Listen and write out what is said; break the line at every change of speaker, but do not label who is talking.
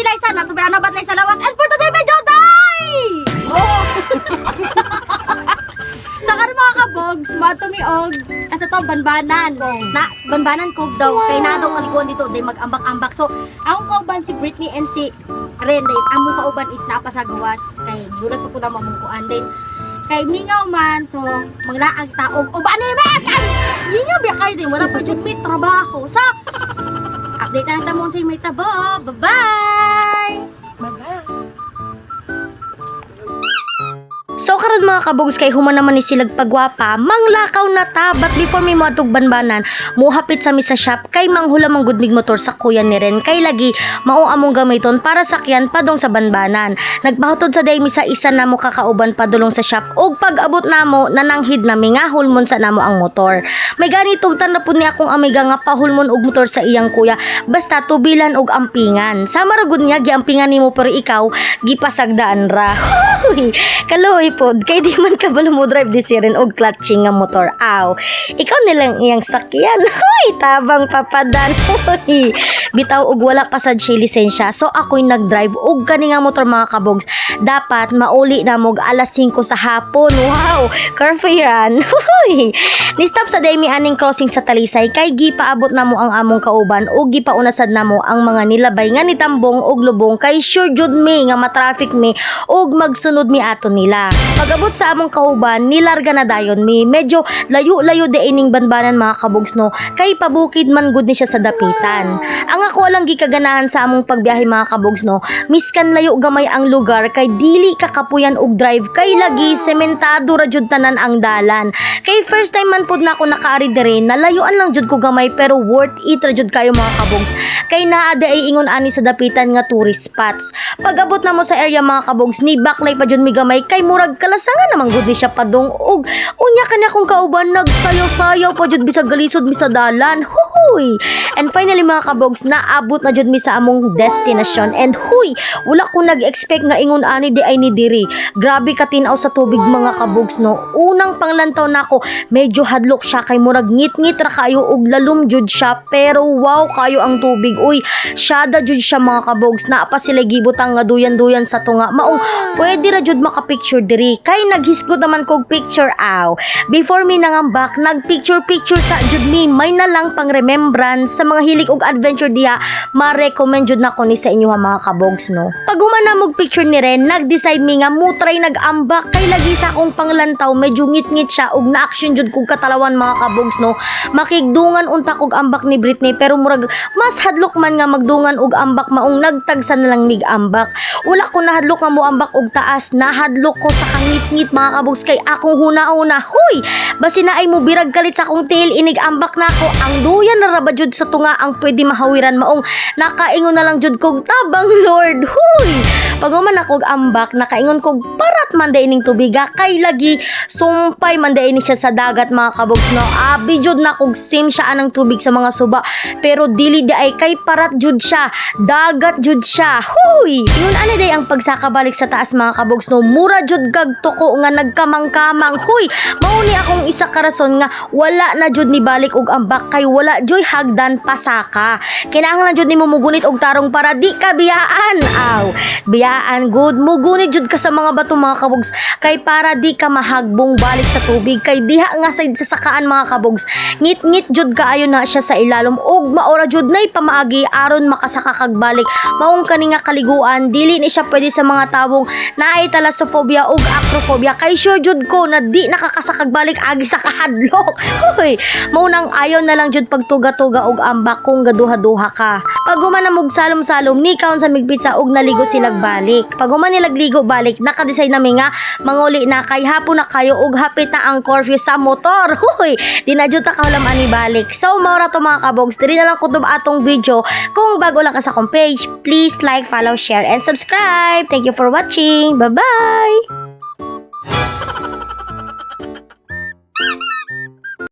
Liza na sobrang nabat Liza lawas and for today video day! Oh! So karon mga kabogs, mato mi og asa to banbanan. Na banbanan kog daw kay na daw kaliguan dito day mag-ambak-ambak. So akong kauban si Britney and si Ren day. Among kauban is napasagawas kay gulat pa pud ang mamungkuan din. Kay mingaw man, so maglaag taog. O ba ni mek? Mingaw biya kay din wala pa jud may trabaho. So update na tamo sa may tabo. Bye-bye.
So karon mga kabugs kay human naman ni silag pagwapa, manglakaw na ta, but before mi moatog banbanan, muhapit sa mi sa shop kay manghula mang gudmig motor sa kuya ni Ren kay lagi mao among gamiton para sakyan padong sa banbanan. Nagbahutod sa day mi sa isa namo kakauban padulong sa shop ug pag-abot namo nananghid nami nga hulmon sa namo ang motor. May ganitong tan na pud ni akong amiga nga pahulmon og motor sa iyang kuya basta tubilan og ampingan. Sama ra gud niya giampingan nimo pero ikaw gipasagdaan ra. Kaloy pod kay di man ka bala mo drive di siren og clutching nga motor. Aw, ikaw nilang iyang sakyan. Hoy, tabang papadan. Hoy. Bitaw og wala pa sad siya lisensya. So ako'y nag-drive og kani nga motor mga kabogs. Dapat mauli na mo alas 5 sa hapon. Wow, curfew yan. Hoy. Ni-stop sa day mi aning crossing sa Talisay kay gipaabot na mo ang among kauban og gipaunasad na mo ang mga nilabay nga nitambong og lubong kay sure jud mi nga ma-traffic mi og magsunod mi ato nila. Pag-abot sa among kauban, nilarga na dayon mi. Medyo layo-layo de ining banbanan mga kabogs no. Kay pabukid man gud ni siya sa dapitan. Ang ako lang gikaganahan sa among pagbiyahe mga kabogs no. Miskan layo gamay ang lugar kay dili kakapuyan og drive kay lagi sementado ra jud tanan ang dalan. Kay first time man pud nako nakaari dire, nalayuan lang jud ko gamay pero worth it ra jud kayo mga kabogs. Kay naa ay ingon ani sa dapitan nga tourist spots. Pag-abot na mo sa area mga kabogs, ni baklay pa jud mi gamay kay murag kalasangan namang gud ni siya padung og unya kanya kong kauban nagsayaw-sayaw pa jud bisag galisod mi sa dalan. Huy. And finally mga kabogs, naabot na jud mi sa among destination and huy, wala ko nag-expect nga ingon ani di ay ni diri. Grabe ka tinaw sa tubig mga kabogs no. Unang panglantaw nako, medyo hadlok siya kay murag ngit-ngit ra kayo og lalum jud siya pero wow kayo ang tubig. Uy, syada jud siya mga kabogs. Naa pa sila gibutang nga duyan-duyan sa tunga. Maong pwede ra jud maka-picture diri. Kay naghisgot naman kog picture aw. Before mi nangambak, nag-picture sa jud mi. May na lang pang remembrance sa mga hilig og adventure diha. Ma-recommend jud nako ni sa inyo ha mga kabogs no. Pag human na mog picture ni Ren, nag-decide mi nga mo try nag-ambak kay lagi sa akong panglantaw medyo ngit-ngit siya og na-action jud kog katalawan mga kabogs no. Makigdungan unta kog ambak ni Britney pero murag mas hadlok man nga magdungan og ambak maong nagtagsa na lang mig ambak. Wala ko nahadlok nga mo ambak og taas, nahadlok ko sa kangit-ngit mga kabogs kay akong huna-una. Huy, basi na ay mo birag kalit sa akong tail inig ambak nako. Ang duyan na raba jud sa tunga ang pwede mahawiran maong nakaingon na lang jud kog tabang Lord. Huy, pag man akog ambak nakaingon kog parat man day ining tubiga kay lagi sumpay man day ni siya sa dagat mga kabogs no. Abi jud na kog sim siya anang tubig sa mga suba pero dili di ay kay parat jud siya, dagat jud siya. Huy, yun ano day ang pagsakabalik sa taas mga kabogs no. Mura jud gag tuko nga nagkamang-kamang. Huy, mao ni akong isa ka rason nga wala na jud ni balik og ambak kay wala joy hagdan pasaka. Kinahanglan jud nimo mugunit og tarong para di ka biyaan. Aw, biyaan good mugunit jud ka sa mga bato mga kabogs kay para di ka mahagbong balik sa tubig kay diha nga side sa sakaan mga kabogs. Ngit-ngit jud kaayo na siya sa ilalom og maora jud nay pamaagi aron makasaka kag balik. Maong kani nga kaliguan dili ni siya pwede sa mga tawong naay thalassophobia ug acrophobia kay sure jud ko na di nakakasakag balik agi sa kahadlok. Hoy, mao nang ayaw na lang jud pagtuga-tuga og ambak kung gaduha-duha ka. Pag human na mog salom-salom ni kaon sa migpitsa og naligo silag balik. Pag human nilag ligo balik, naka-decide na mi nga manguli na kay hapon na kayo og hapit na ang curfew sa motor. Hoy, di na jud ta kahulam ani balik. So mao ra to mga kabogs, diri na lang kutob atong video. Kung bago lang ka sa akong page, please like, follow, share and subscribe. Thank you for watching. Bye-bye.